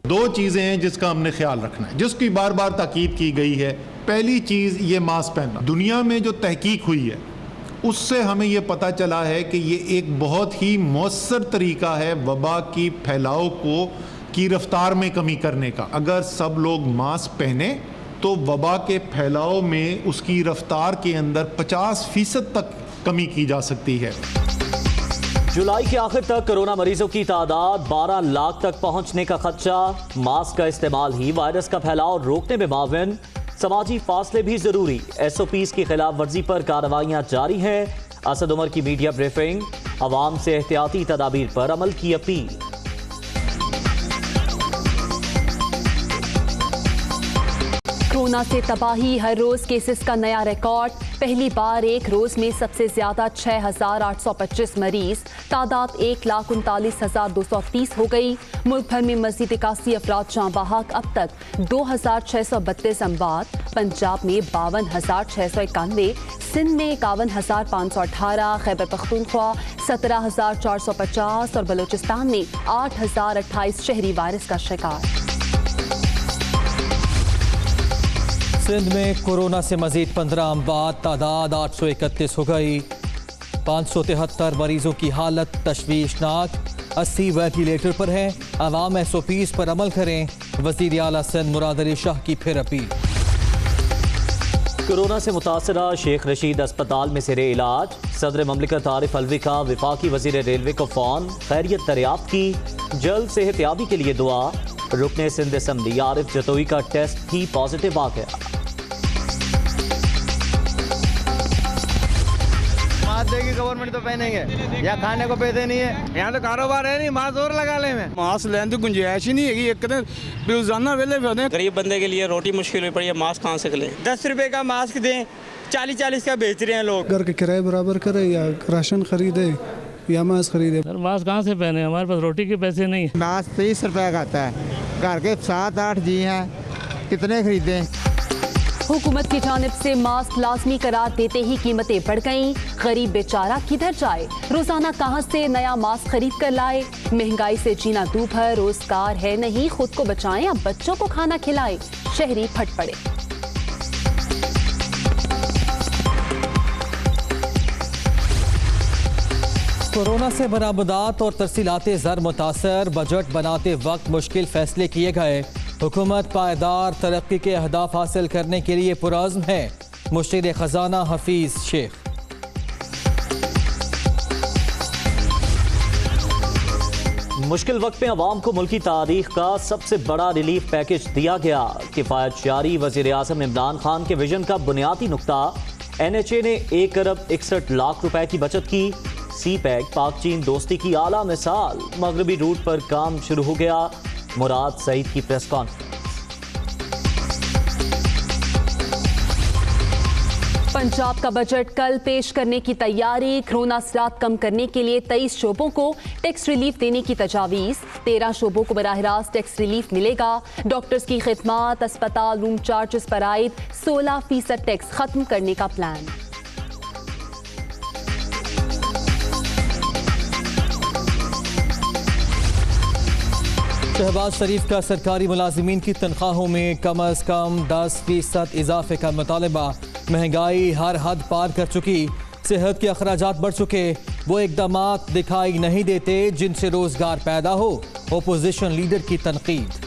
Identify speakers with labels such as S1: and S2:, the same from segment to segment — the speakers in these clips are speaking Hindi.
S1: दो चीज़ें हैं जिसका हमने ख्याल रखना है, जिसकी बार बार ताकीद की गई है। पहली चीज़ ये मास्क पहनना। दुनिया में जो तहकीक हुई है उससे हमें ये पता चला है कि ये एक बहुत ही मौसर तरीका है वबा की फैलाव की रफ्तार में कमी करने का। अगर सब लोग मास्क पहने तो वबा के फैलाव में उसकी रफ्तार के अंदर 50% तक कमी की जा सकती है।
S2: जुलाई के आखिर तक कोरोना मरीजों की तादाद 12 लाख तक पहुंचने का खदशा। मास्क का इस्तेमाल ही वायरस का फैलाव रोकने में माविन। समाजी फासले भी जरूरी। SOPs की खिलाफ वर्जी पर कार्रवाइयां जारी हैं। असद उमर की मीडिया ब्रीफिंग। अवाम से एहतियाती तदाबीर पर अमल की अपील।
S3: कोरोना से तबाही, हर रोज केसेस का नया रिकॉर्ड। पहली बार एक रोज में सबसे ज्यादा 6,825 मरीज। तादाद 1,39,230 हो गई। मुल्क भर में मजीद 81 अफराद जाँ बहक। अब तक 2,632 अमवात। पंजाब में 52,691, सिंध में 51,518, खैबर पख्तूनख्वा 17,450 और बलूचिस्तान में 8,028 शहरी वायरस का शिकार।
S4: सिंध में कोरोना से मजीद 15 अमवात। तादाद 831 हो गई। 573 मरीजों की हालत तशवीशनाक। 80 वेंटिलेटर पर हैं। अवाम SOPs पर अमल करें। वज़ीर आला सिंध मुराद अली शाह की फिर अपील।
S2: कोरोना से मुतासरा शेख रशीद अस्पताल में सिरे इलाज। सदर ममलिकत आरिफ अलवी का वफाकी वजीर रेलवे को फोन। खैरियत दरियाफ्त की। जल्द सेहतयाबी के लिए दुआ। रुकने सिंध असम्बली आरिफ जतोई का टेस्ट भी पॉजिटिव आ गया।
S5: मास्क देगी गवर्नमेंट तो पहनेंगे, या खाने को पैसे नहीं है। यहाँ तो कारोबार है नहीं, मास्क और लगा ले। में
S6: मास्क लेने की गुंजाइश ही नहीं है। एक रोजाना वेले
S7: गरीब बंदे के लिए रोटी मुश्किल हुई पड़ी है, मास्क कहाँ से लें।
S5: 10 रुपए का मास्क दें, 40-40 का बेच रहे हैं लोग।
S8: घर के किराए बराबर करे या राशन खरीदे या मास्क खरीदे।
S9: सर मास्क कहाँ से पहने, हमारे पास रोटी के पैसे नहीं।
S5: मास्क 30 रुपए का आता है। घर के 7-8 जी हैं, कितने खरीदें।
S3: हुकूमत की जानिब से मास्क लाजमी करार देते ही कीमतें बढ़ गईं। गरीब बेचारा किधर जाए, रोजाना कहां से नया मास्क खरीद कर लाए। महंगाई से जीना दूभर, रोजगार है नहीं, खुद को बचाएं या बच्चों को खाना खिलाएं। शहरी फट पड़े।
S4: कोरोना से बरामदात और तरसीलात ज़र मुतासर। बजट बनाते वक्त मुश्किल फैसले किए गए। हुकूमत पायदार तरक्की के अहदाफ हासिल करने के लिए पुरअज़्म है। मुशीर खजाना हफीज शेख।
S2: मुश्किल वक्त में अवाम को मुल्की तारीख का सबसे बड़ा रिलीफ पैकेज दिया गया। किफ़ायत जारी। वज़ीर आज़म इमरान खान के विजन का बुनियादी नुक्ता। NHA ने 1 अरब 61 लाख रुपए की बचत की। CPEC पाक चीन दोस्ती की आला मिसाल। मगरबी रूट पर काम शुरू हो गया। मुराद सईद की प्रेस कॉन्फ्रेंस।
S3: पंजाब का बजट कल पेश करने की तैयारी। कोरोना असरात कम करने के लिए 23 शोबों को टैक्स रिलीफ देने की तजावीज़। 13 शोबों को बराह रास्त टैक्स रिलीफ मिलेगा। डॉक्टर्स की खिदमात, अस्पताल रूम चार्जेस पर आयद 16% टैक्स खत्म करने का प्लान।
S4: शहबाज शरीफ का सरकारी मुलाजिमीन की तनख्वाहों में कम अज़ कम 10% इजाफे का मुतालबा। महंगाई हर हद पार कर चुकी। सेहत के अखराजात बढ़ चुके। वो इक़दामात दिखाई नहीं देते जिनसे रोजगार पैदा हो। ओपोजिशन लीडर की तनकीद।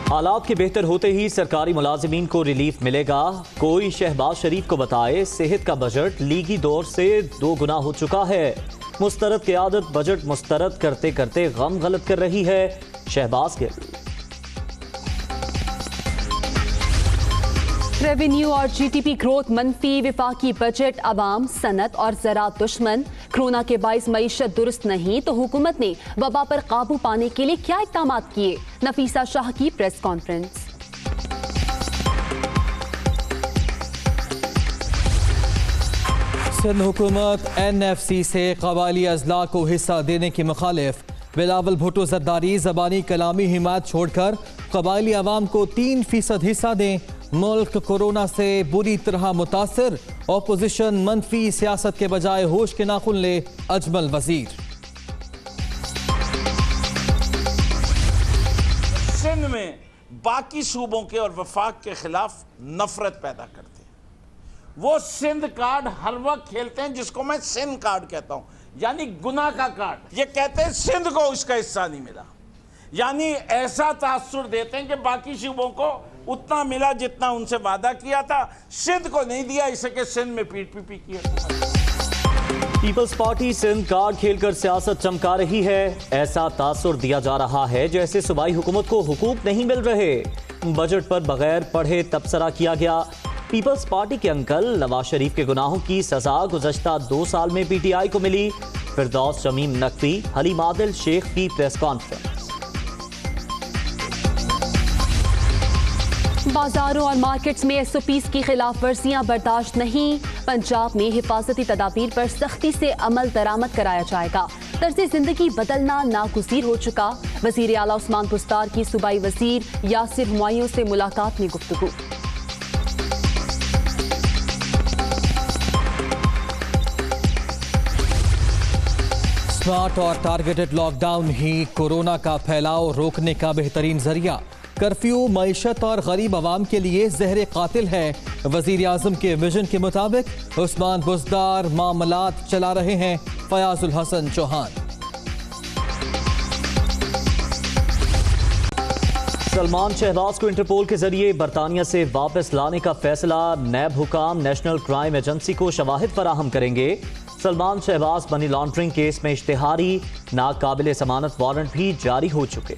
S2: हालात के बेहतर होते ही सरकारी मुलाजिमीन को रिलीफ मिलेगा। कोई शहबाज शरीफ को बताए सेहत का बजट लीगी दौर से 2 गुना हो चुका है। मुस्तरद क़यादत बजट मुस्तरद करते करते गम गलत कर रही है। शहबाज के
S3: रेवेन्यू और GDP ग्रोथ मनफी। विफाकी बजट अवाम, सनत और ज़राअत दुश्मन। कोरोना के बाइस मईशत दुरुस्त नहीं तो हुकूमत ने वबा पर काबू पाने के लिए क्या इक़दाम किए। नफीसा शाह की प्रेस कॉन्फ्रेंस।
S4: सिंध हुकूमत NFC से कबायली अजला को हिस्सा देने की मुखालिफ। बिलावल भुट्टो जरदारी जबानी कलामी हिमायत छोड़कर कबायली अवाम को 3% हिस्सा दें। मुल्क कोरोना से बुरी तरह मुतासिर, ऑपोजिशन मनफी सियासत के बजाय होश के नाखुन ले, अजमल वजीर।
S10: सिंध में बाकी सूबों के और वफाक के खिलाफ नफरत पैदा करते हैं। वो सिंध कार्ड हर वक्त खेलते हैं जिसको मैं सिंध कार्ड कहता हूं, यानी गुनाह का कार्ड। ये कहते हैं सिंध को उसका हिस्सा नहीं मिला, यानी ऐसा तासुर देते हैं कि बाकी सूबों को उतना मिला जितना उनसे वादा किया था, सिंध को नहीं दिया, इसे कि सिंध में पीट किया।
S2: पीपल्स पार्टी सिंध कार्ड खेलकर सियासत चमका रही है। ऐसा तासुर दिया जा रहा है जैसे सूबाई हुकूमत को हुकूक नहीं मिल रहे। बजट पर बगैर पढ़े तबसरा किया गया। पीपल्स पार्टी के अंकल नवाज शरीफ के गुनाहों की सजा गुज़श्ता 2 साल में पीटीआई को मिली। फिरदौस शमीम नकवी, हलीम आदिल शेख की प्रेस कॉन्फ्रेंस।
S3: बाजारों और मार्केट्स में SOPs की खिलाफ वर्जियां बर्दाश्त नहीं। पंजाब में हिफाजती तदाबीर पर सख्ती से अमल दरामद कराया जाएगा। तर्ज़े जिंदगी बदलना नागुज़ीर हो चुका। वज़ीर आला उस्मान बुस्तार की सूबाई वज़ीर यासिर हुमायूं से मुलाकात में गुफ्तगू।
S4: स्मार्ट और टारगेटेड लॉकडाउन ही कोरोना का फैलाव रोकने का बेहतरीन जरिया। कर्फ्यू मईशत और गरीब आवाम के लिए जहर कातिल है। वज़ीर आज़म के विजन के मुताबिक उस्मान बुज़दार मामलात चला रहे हैं। फयाजुल हसन चौहान।
S2: सलमान शहबाज को इंटरपोल के जरिए बरतानिया से वापस लाने का फैसला। नैब हुकाम नेशनल क्राइम एजेंसी को शवाहिद फराहम करेंगे। Salman Shahbaz money laundering case में इश्तिहारी नाकाबिल जमानत वारंट भी जारी हो चुके।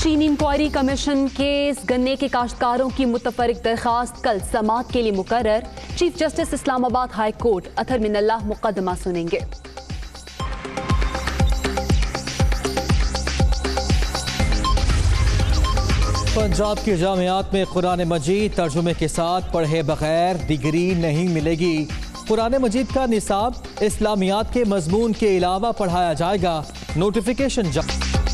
S3: चीनी इंक्वायरी कमीशन केस गन्ने के काश्तकारों की मुतफरिक दरखास्त कल समाअत के लिए मुकर्रर। Chief justice Islamabad high court Athar Minallah मुकदमा सुनेंगे।
S4: पंजाब की जामियात में कुरान मजीद तर्जुमे के साथ पढ़े बगैर डिग्री नहीं मिलेगी। कुरान मजीद का निसाब इस्लामियात के मजमून के अलावा पढ़ाया जाएगा। नोटिफिकेशन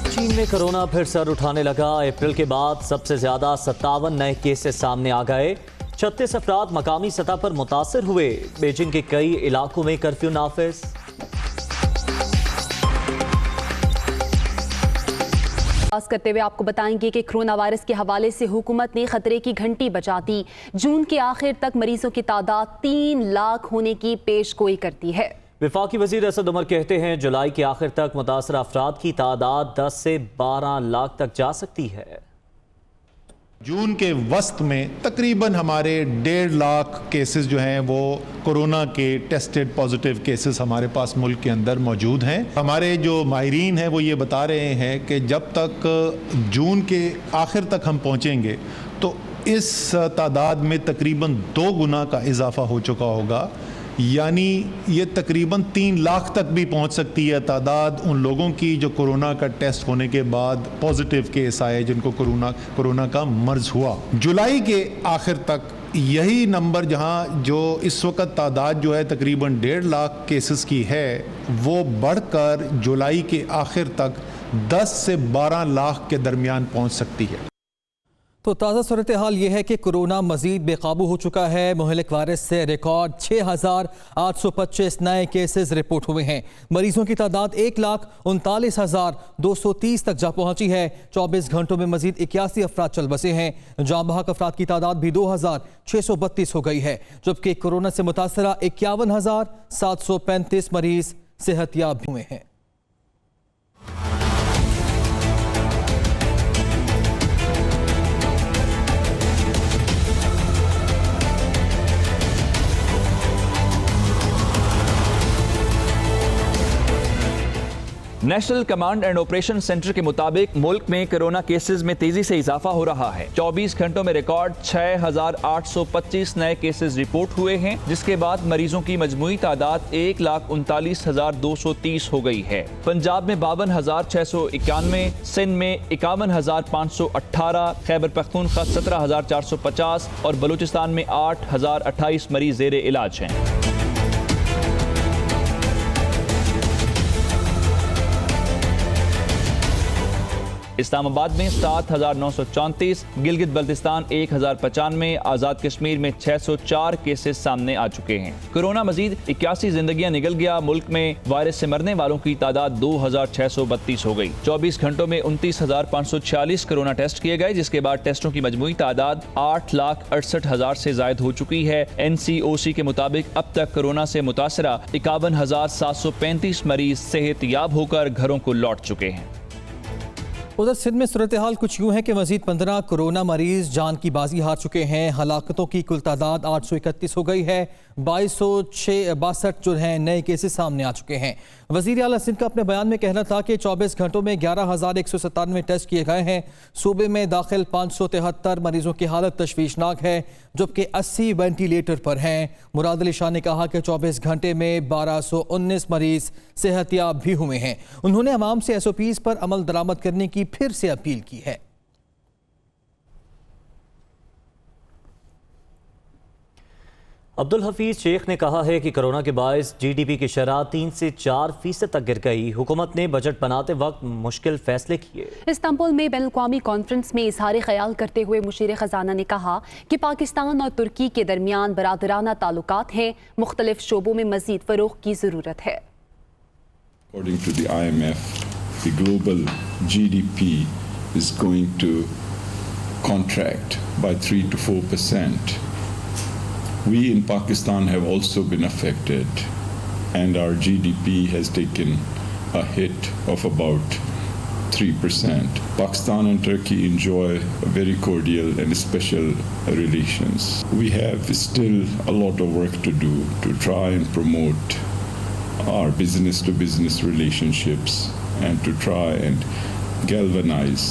S2: चीन में कोरोना फिर सर उठाने लगा। अप्रैल के बाद सबसे ज्यादा 57 नए केसेस सामने आ गए। 36 अफराद मकामी सतह पर मुतासर हुए। बीजिंग के कई इलाकों में कर्फ्यू नाफिज।
S3: करते हुए आपको बताएंगे कि कोरोना वायरस के हवाले से हुकूमत ने खतरे की घंटी बजा दी। जून के आखिर तक मरीजों की तादाद 3 लाख होने की पेशगोई करती है।
S2: वफाकी वजीर असद उमर कहते हैं जुलाई के आखिर तक मुतासर अफराद की तादाद 10 से 12 लाख तक जा सकती है।
S1: जून के वस्त में तकरीबन हमारे 1.5 लाख केसेस जो हैं वो कोरोना के टेस्टेड पॉजिटिव केसेस हमारे पास मुल्क के अंदर मौजूद हैं। हमारे जो माहिरीन हैं वो ये बता रहे हैं कि जब तक जून के आखिर तक हम पहुँचेंगे तो इस तादाद में तकरीबन 2 गुना का इजाफा हो चुका होगा, यानी ये तकरीबन 3 लाख तक भी पहुंच सकती है तादाद उन लोगों की जो कोरोना का टेस्ट होने के बाद पॉजिटिव केस आए, जिनको कोरोना का मर्ज हुआ। जुलाई के आखिर तक यही नंबर जहां जो इस वक्त तादाद जो है तकरीबन 1.5 लाख केसेस की है, वो बढ़कर जुलाई के आखिर तक 10 से 12 लाख के दरमियान पहुंच सकती है।
S4: तो ताज़ा सूरत हाल ये है कि कोरोना मजीद बेकाबू हो चुका है। मुहलिक वायरस से रिकॉर्ड 6,825 नए केसेस रिपोर्ट हुए हैं। मरीजों की तादाद 1,39,230 तक जा पहुंची है। 24 घंटों में मजीद 81 अफराद चल बसे हैं। जाँ बहक अफराद की तादाद भी 2,632 हो गई है, जबकि कोरोना से मुतासरा 51,735 मरीज सेहतयाब हुए हैं।
S11: National command and operation centre के मुताबिक मुल्क में कोरोना केसेस में तेजी से इजाफा हो रहा है। 24 घंटों में रिकॉर्ड 6,825 नए केसेस रिपोर्ट हुए हैं, जिसके बाद मरीजों की मजमूई तादाद 1,39,230 हो गई है। पंजाब में 52,691, सिंध में 51,518, खैबर पख्तूनख्वा 17,450 और बलूचिस्तान में 8,028 मरीज ज़ेर इलाज हैं। इस्लामाबाद में 7,934, गिलगित बल्तिस्तान 1,095, आज़ाद कश्मीर में 604 केसेस सामने आ चुके हैं। कोरोना मजीद 81 जिंदगियां निगल गया। मुल्क में वायरस से मरने वालों की तादाद 2,632 हो गई। 24 घंटों में 29,546 कोरोना टेस्ट किए गए, जिसके बाद टेस्टों की मजमूई तादाद 8,68,000 से जायद हो चुकी है। NCOC के मुताबिक अब तक कोरोना से मुतासरा 51,735 मरीज सेहतयाब होकर घरों को लौट चुके हैं।
S4: उधर सिंध में सूरत हाल कुछ यूँ है कि मजीद 15 कोरोना मरीज जान की बाजी हार चुके हैं। हलाकतों की कुल तादाद 831 हो गई है। 2262 जो हैं नए केसेस सामने आ चुके हैं। वज़ीर आला सिंध का अपने बयान में कहना था कि 24 घंटों में 11,197 टेस्ट किए गए हैं। सूबे में दाखिल 573 मरीजों की हालत तशवीशनाक है, जबकि 80 वेंटिलेटर पर हैं। मुराद अली शाह ने कहा कि 24 घंटे में 1219 मरीज सेहतयाब भी हुए हैं। उन्होंने अवाम से SOPs पर अमल दरामद करने की फिर से अपील की है।
S2: अब्दुल हफीज शेख ने कहा है कि कोरोना के बायस GDP की शरह 3 से 4% तक गिर गई। हुकूमत ने बजट बनाते वक्त मुश्किल फैसले किए।
S3: इस्तांबुल में बैनुल-अक़वामी कॉन्फ्रेंस में इज़हार ख्याल करते हुए मुशीर ख़जाना ने कहा कि पाकिस्तान और तुर्की के दरमियान बरादराना ताल्लुकात हैं, मुख्तलिफ शोबों में मज़ीद फ़रोग़ की ज़रूरत है।
S12: According to the IMF, the global GDP is going to contract by 3 to 4%. We in Pakistan have also been affected, and our GDP has taken a hit of about 3%. Pakistan and Turkey enjoy a very cordial and special relations. We have still a lot of work to do to try and promote our business-to-business relationships and to try and galvanize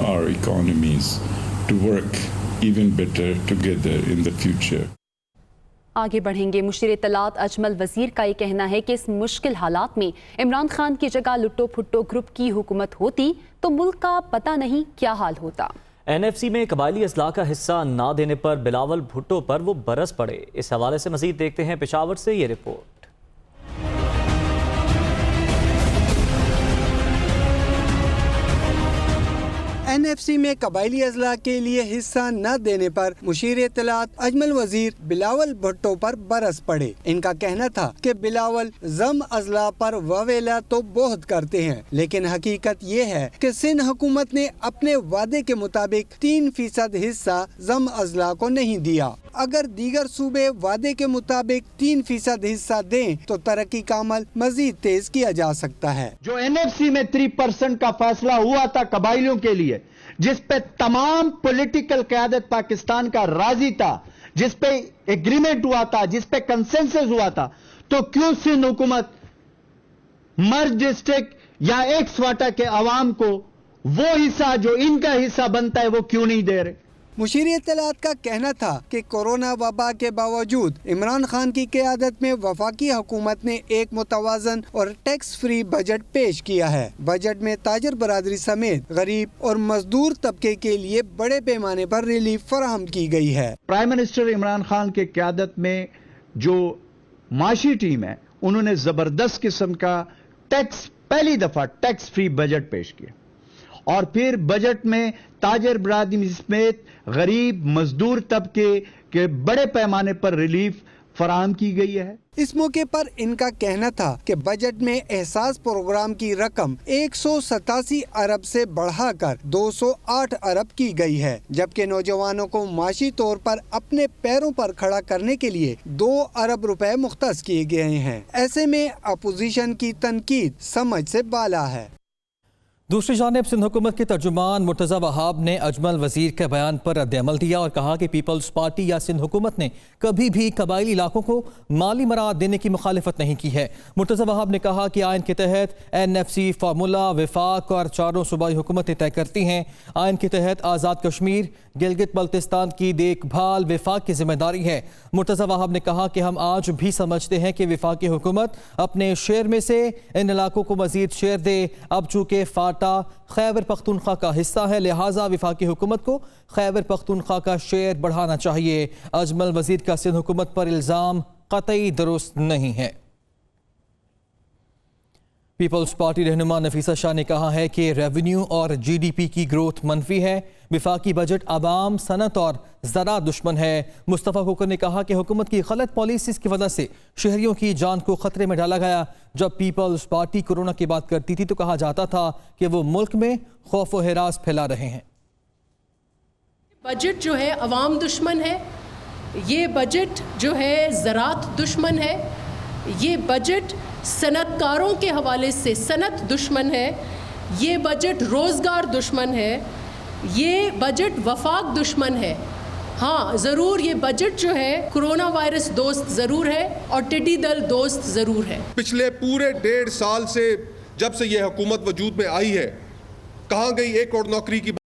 S12: our economies to work even better together in the future.
S3: आगे बढ़ेंगे। मुशीर इत्तलात अजमल वजीर का ये कहना है कि इस मुश्किल हालात में इमरान खान की जगह लुट्टो फुट्टो ग्रुप की हुकूमत होती तो मुल्क का पता नहीं क्या हाल होता।
S2: NFC में कबायली अजला का हिस्सा ना देने पर बिलावल भुट्टो पर वो बरस पड़े। इस हवाले से मजीद देखते हैं पेशावर से ये रिपोर्ट।
S13: NFC में कबायली अजला के लिए हिस्सा न देने पर मुशीर इत्तलात अजमल वजीर बिलावल भुट्टो पर बरस पड़े। इनका कहना था कि बिलावल जम अजला पर ववेला तो बहुत करते हैं, लेकिन हकीकत ये है कि सिंध हुकूमत ने अपने वादे के मुताबिक 3% हिस्सा जम अजला को नहीं दिया। अगर दीगर सूबे वादे के मुताबिक 3% हिस्सा दें तो तरक्की का अमल मजीद तेज किया जा सकता है।
S14: जो NFC में 3% का फैसला हुआ था कबाइलियों के लिए, जिस पे तमाम पॉलिटिकल क़यादत पाकिस्तान का राजी था, जिस पे एग्रीमेंट हुआ था, जिस पे कंसेंसस हुआ था, तो क्यों सिंध हुकूमत मर्ज डिस्ट्रिक्ट या एक्स वाटा के अवाम को वो हिस्सा जो इनका हिस्सा बनता है वो क्यों नहीं दे रहे?
S13: मुशीर इत्तलात का कहना था कि कोरोना वबा के बावजूद इमरान खान की क़यादत में वफाकी हुकूमत ने एक मुतवाज़न और टैक्स फ्री बजट पेश किया है। बजट में ताजर बरादरी समेत गरीब और मजदूर तबके के लिए बड़े पैमाने पर रिलीफ फराहम की गई है।
S14: प्राइम मिनिस्टर इमरान खान के क़यादत में जो माशी टीम है, उन्होंने जबरदस्त किस्म का पहली दफा टैक्स फ्री बजट पेश किया और फिर बजट में ताजर बरादरी समेत गरीब मजदूर तबके के बड़े पैमाने पर रिलीफ फराहम की गई है।
S13: इस मौके पर इनका कहना था कि बजट में एहसास प्रोग्राम की रकम 187 अरब से बढ़ाकर 208 अरब की गई है, जबकि नौजवानों को माशी तौर पर अपने पैरों पर खड़ा करने के लिए 2 अरब रुपए मुख्तस किए गए हैं। ऐसे में अपोजिशन की तनकीद समझ से बाला है।
S4: दूसरी जानिब सिंध हुकूमत के तर्जुमान मुर्तज़ा वहाब ने अजमल वजीर के बयान पर रद्द-ए-अमल दिया और कहा कि पीपल्स पार्टी या सिंध हुकूमत ने कभी भी कबायली इलाकों को माली मराद देने की मुखालिफत नहीं की है। मुर्तज़ा वहाब ने कहा कि आइन के तहत NFC फार्मूला वफाक और चारों सूबाई हुकूमतें तय करती हैं। आइन के तहत आज़ाद कश्मीर गिलगित बल्तिस्तान की देखभाल वफाक की जिम्मेदारी है। मुर्तज़ा वहाब ने कहा कि हम आज भी समझते हैं कि वफाकी हुकूमत अपने शेयर में से इन इलाकों को मजीद शेयर दे। अब चूँकि खैबर पख्तूनख्वा का हिस्सा है, लिहाजा वफाकी हुकूमत को खैबर पख्तूनख्वा का शेयर बढ़ाना चाहिए। अजमल वजीर का सिंध हुकूमत पर इल्ज़ाम कतई दुरुस्त नहीं है। पीपल्स पार्टी रहनुमा नफीसा शाह ने कहा है कि रेवेन्यू और जीडीपी की ग्रोथ मनफी है। विफाकी बजट आवाम, सनत और ज़रा दुश्मन है। मुस्तफ़ा कोकर ने कहा कि हुकूमत की गलत पॉलिसीज़ की वजह से शहरियों की जान को खतरे में डाला गया। जब पीपल्स पार्टी कोरोना की बात करती थी तो कहा जाता था कि वो मुल्क में खौफ व हिरास फैला रहे हैं।
S15: बजट जो है अवाम दुश्मन है, ये बजट जो है ज़रात दुश्मन है, ये बजट सनतकारों के हवाले से सनत दुश्मन है, ये बजट रोज़गार दुश्मन है, ये बजट वफाक दुश्मन है। हाँ, ज़रूर ये बजट जो है कोरोना वायरस दोस्त ज़रूर है और टिड्डी दल दोस्त ज़रूर है।
S16: पिछले पूरे 1.5 साल से जब से ये हुकूमत वजूद में आई है, कहाँ गई 1 करोड़ नौकरी की